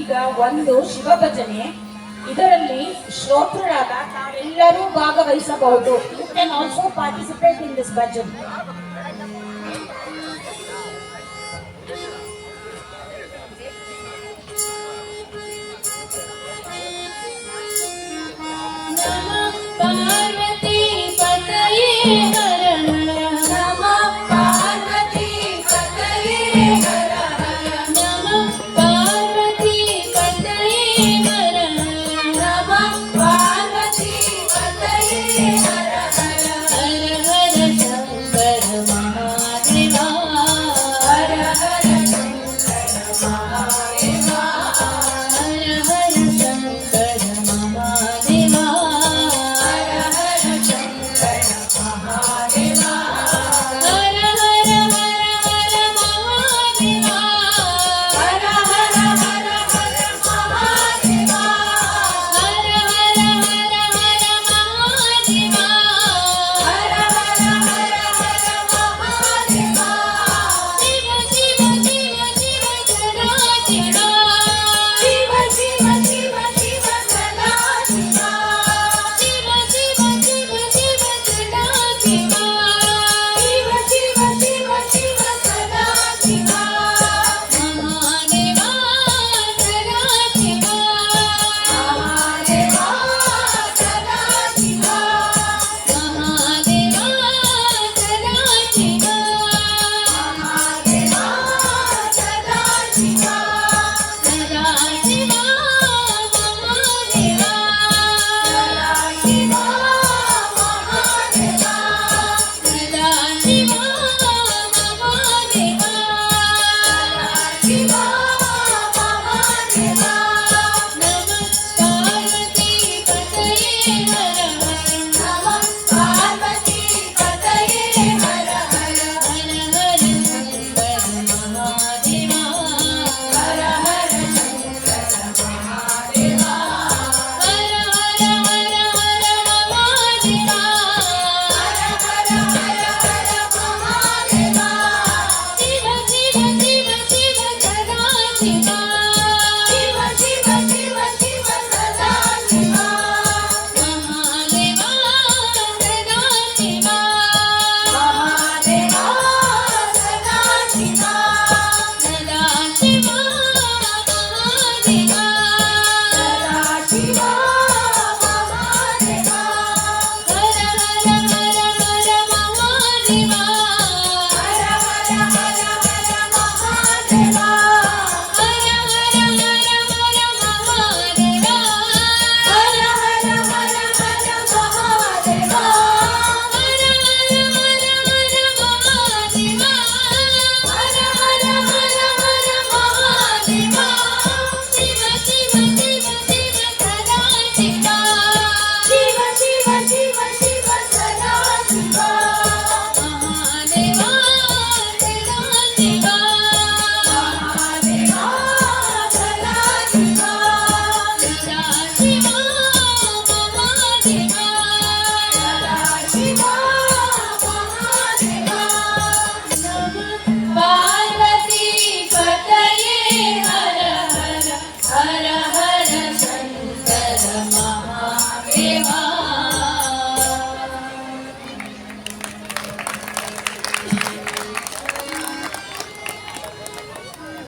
ಈಗ ಒಂದು ಶಿವಭಜನೆ. ಇದರಲ್ಲಿ ಶ್ರೋತೃರಾದ ತಾವೆಲ್ಲರೂ ಭಾಗವಹಿಸಬಹುದು. You can also participate in this bhajan. Parvati पतये हर हर नमः पार्वती पतये हर हर नमः पार्वती पतये हर हर नमः पार्वती पतये हर हर हर हर शंकर महादेवा हर हर शंकर महादेवा हर हर शंकर महादेवा Shiva